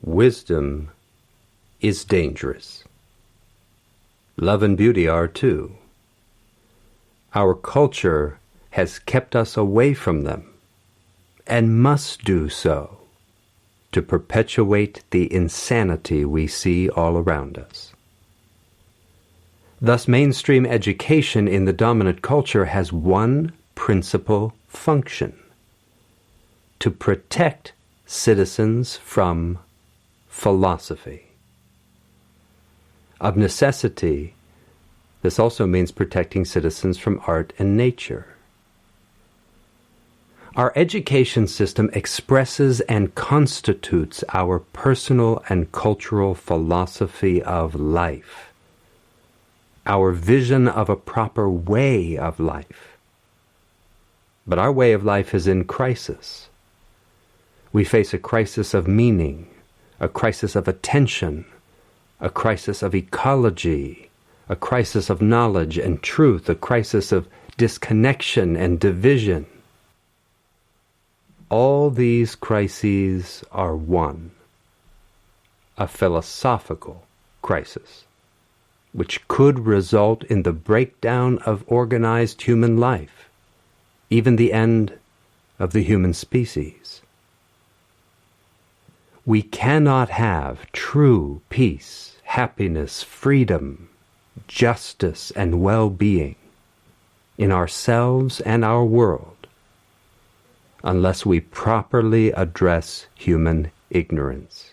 Wisdom is dangerous. Love and beauty are too. Our culture has kept us away from them, and must do so, to perpetuate the insanity we see all around us. Thus, mainstream education in the dominant culture has one principal function: to protect citizens from philosophy. Of necessity, this also means protecting citizens from art and nature. Our education system expresses and constitutes our personal and cultural philosophy of life, our vision of a proper way of life. But our way of life is in crisis. We face a crisis of meaning, a crisis of attention, a crisis of ecology, a crisis of knowledge and truth, a crisis of disconnection and division. All these crises are one: a philosophical crisis, which could result in the breakdown of organized human life, even the end of the human species. We cannot have true peace, happiness, freedom, justice, and well-being in ourselves and our world unless we properly address human ignorance.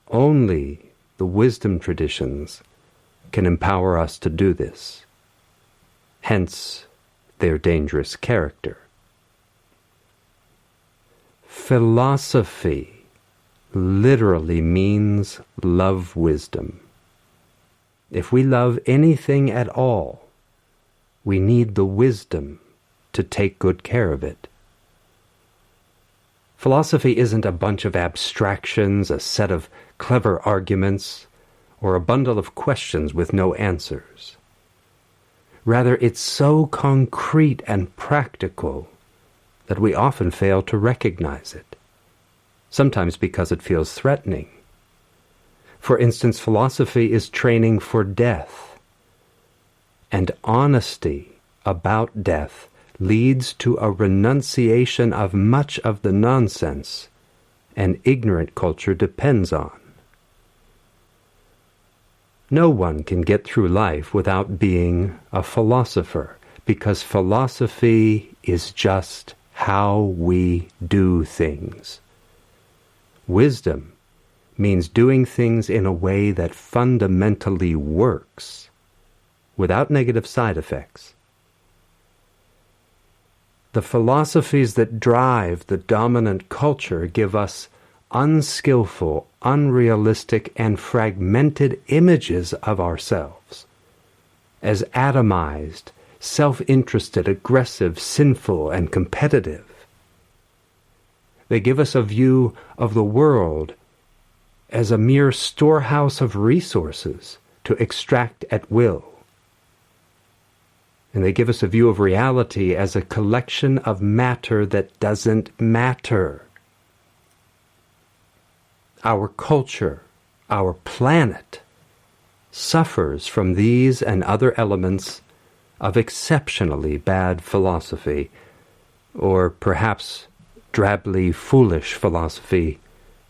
Only the wisdom traditions can empower us to do this, hence their dangerous character. Philosophy literally means love wisdom. If we love anything at all, we need the wisdom to take good care of it. Philosophy isn't a bunch of abstractions, a set of clever arguments, or a bundle of questions with no answers. Rather, it's so concrete and practical that we often fail to recognize it, sometimes because it feels threatening. For instance, philosophy is training for death, and honesty about death leads to a renunciation of much of the nonsense an ignorant culture depends on. No one can get through life without being a philosopher, because philosophy is just how we do things. Wisdom means doing things in a way that fundamentally works, without negative side effects. The philosophies that drive the dominant culture give us unskillful, unrealistic, and fragmented images of ourselves as atomized, self-interested, aggressive, sinful, and competitive. They give us a view of the world as a mere storehouse of resources to extract at will. And they give us a view of reality as a collection of matter that doesn't matter. Our culture, our planet, suffers from these and other elements of exceptionally bad philosophy, or perhaps drably foolish philosophy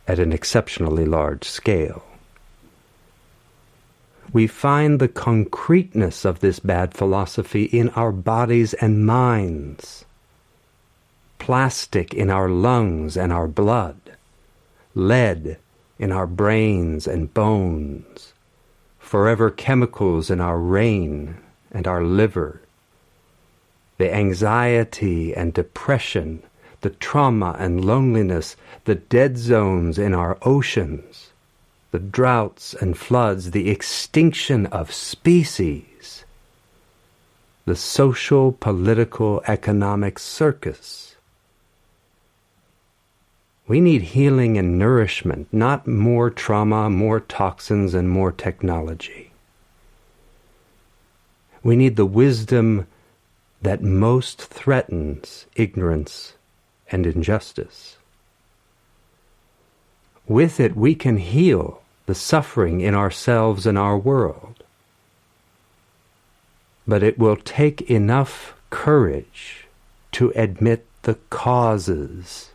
at an exceptionally large scale. We find the concreteness of this bad philosophy in our bodies and minds, plastic in our lungs and our blood, lead in our brains and bones, forever chemicals in our rain and our liver, the anxiety and depression, the trauma and loneliness, the dead zones in our oceans, the droughts and floods, the extinction of species, the social, political, economic circus. We need healing and nourishment, not more trauma, more toxins, and more technology. We need the wisdom that most threatens ignorance and injustice. With it, we can heal the suffering in ourselves and our world. But it will take enough courage to admit the causes,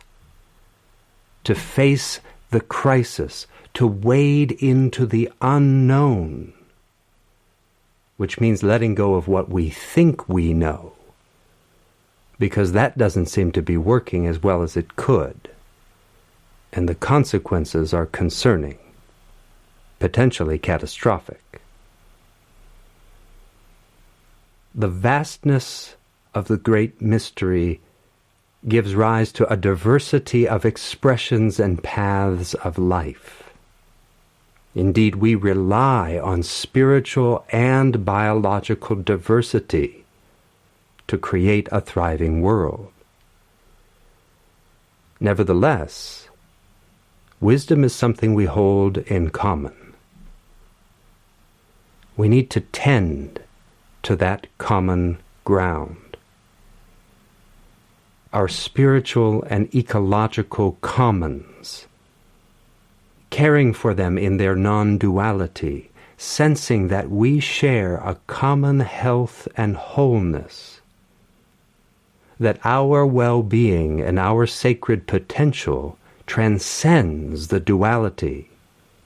to face the crisis, to wade into the unknown, which means letting go of what we think we know, because that doesn't seem to be working as well as it could, and the consequences are concerning, potentially catastrophic. The vastness of the great mystery gives rise to a diversity of expressions and paths of life. Indeed, we rely on spiritual and biological diversity to create a thriving world. Nevertheless, wisdom is something we hold in common. We need to tend to that common ground. Our spiritual and ecological commons, caring for them in their non-duality, sensing that we share a common health and wholeness, that our well-being and our sacred potential transcends the duality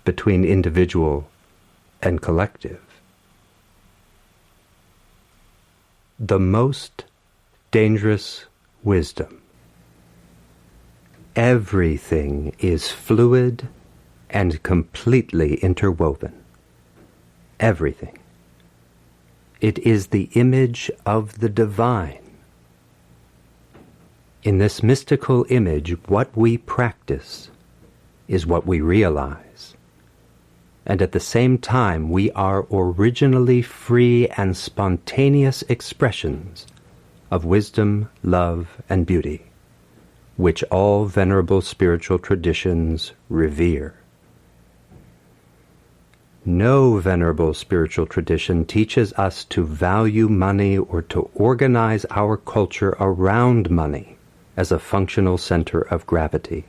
between individual and collective. The most dangerous wisdom. Everything is fluid and completely interwoven. Everything. It is the image of the divine. In this mystical image, what we practice is what we realize. And at the same time, we are originally free and spontaneous expressions of wisdom, love, and beauty, which all venerable spiritual traditions revere. No venerable spiritual tradition teaches us to value money or to organize our culture around money as a functional center of gravity.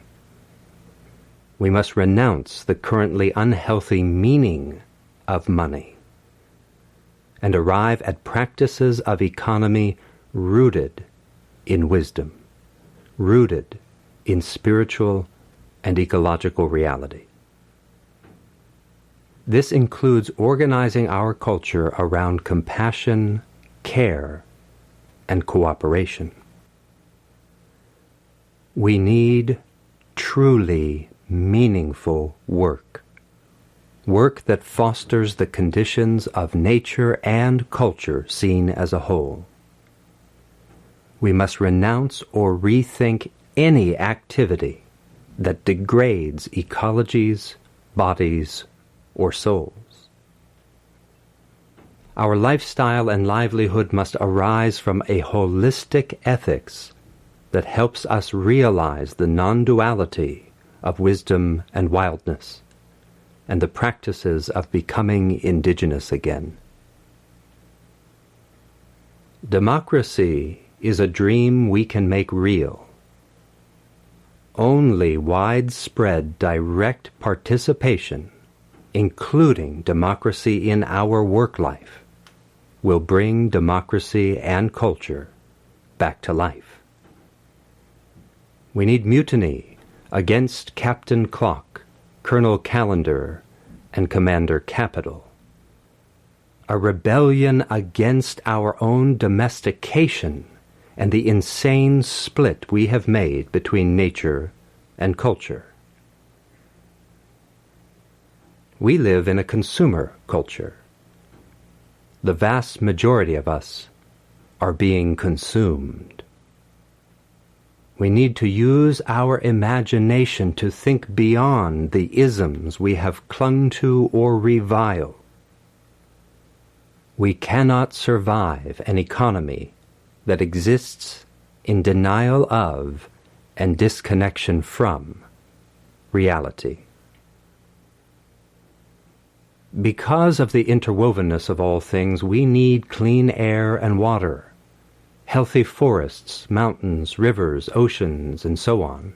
We must renounce the currently unhealthy meaning of money and arrive at practices of economy rooted in wisdom, rooted in spiritual and ecological reality. This includes organizing our culture around compassion, care, and cooperation. We need truly meaningful work, work that fosters the conditions of nature and culture seen as a whole. We must renounce or rethink any activity that degrades ecologies, bodies, or souls. Our lifestyle and livelihood must arise from a holistic ethics that helps us realize the non-duality of wisdom and wildness, and the practices of becoming indigenous again. Democracy is a dream we can make real. Only widespread direct participation, including democracy in our work life, will bring democracy and culture back to life. We need mutiny against Captain Clock, Colonel Calendar, and Commander Capital. A rebellion against our own domestication and the insane split we have made between nature and culture. We live in a consumer culture. The vast majority of us are being consumed. We need to use our imagination to think beyond the isms we have clung to or revile. We cannot survive an economy that exists in denial of and disconnection from reality. Because of the interwovenness of all things, we need clean air and water, healthy forests, mountains, rivers, oceans, and so on.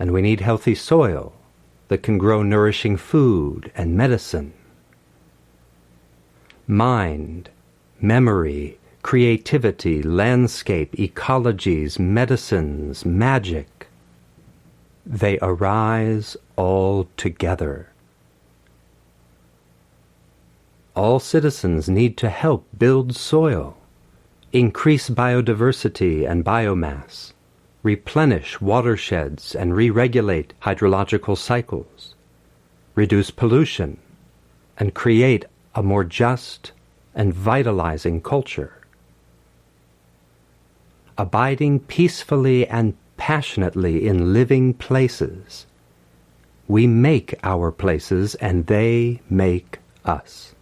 And we need healthy soil that can grow nourishing food and medicine. Mind, memory, creativity, landscape, ecologies, medicines, magic, they arise all together. All citizens need to help build soil, increase biodiversity and biomass, replenish watersheds and re-regulate hydrological cycles, reduce pollution, and create a more just and vitalizing culture. Abiding peacefully and passionately in living places, we make our places and they make us.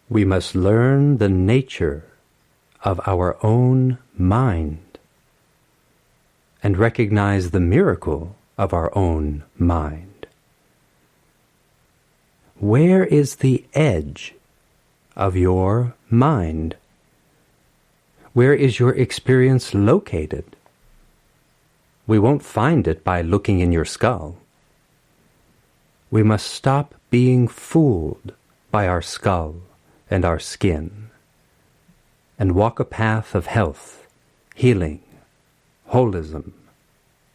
We must learn the nature of our own mind and recognize the miracle of our own mind. Where is the edge of your mind? Where is your experience located? We won't find it by looking in your skull. We must stop being fooled by our skull and our skin, and walk a path of health, healing, holism,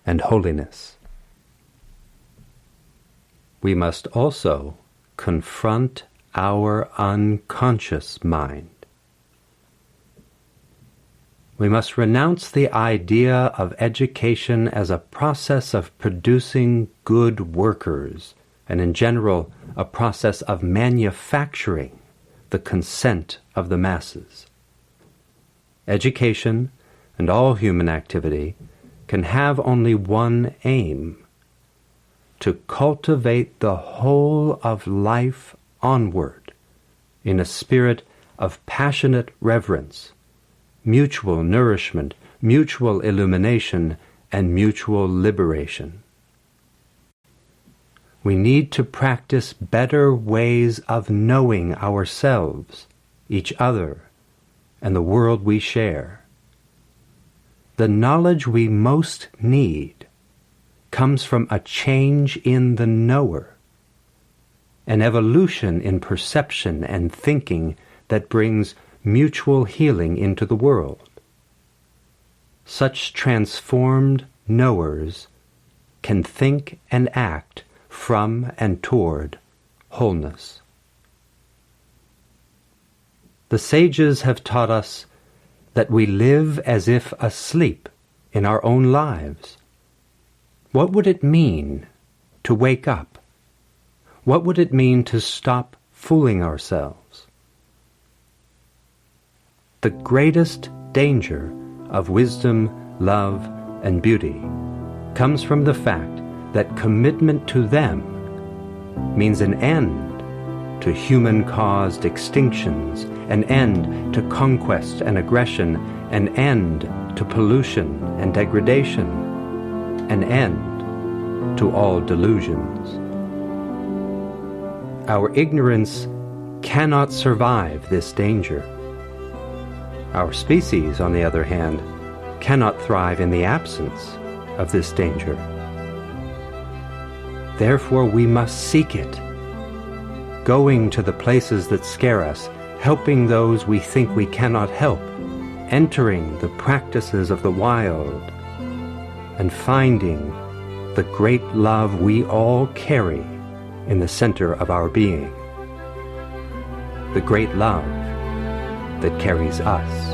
and holiness. We must also confront our unconscious mind. We must renounce the idea of education as a process of producing good workers, and in general, a process of manufacturing the consent of the masses. Education and all human activity can have only one aim: to cultivate the whole of life onward in a spirit of passionate reverence, mutual nourishment, mutual illumination, and mutual liberation. We need to practice better ways of knowing ourselves, each other, and the world we share. The knowledge we most need comes from a change in the knower, an evolution in perception and thinking that brings mutual healing into the world. Such transformed knowers can think and act from and toward wholeness. The sages have taught us that we live as if asleep in our own lives. What would it mean to wake up? What would it mean to stop fooling ourselves? The greatest danger of wisdom, love, and beauty comes from the fact that commitment to them means an end to human-caused extinctions, an end to conquest and aggression, an end to pollution and degradation, an end to all delusions. Our ignorance cannot survive this danger. Our species, on the other hand, cannot thrive in the absence of this danger. Therefore, we must seek it, going to the places that scare us, helping those we think we cannot help, entering the practices of the wild, and finding the great love we all carry in the center of our being, the great love that carries us.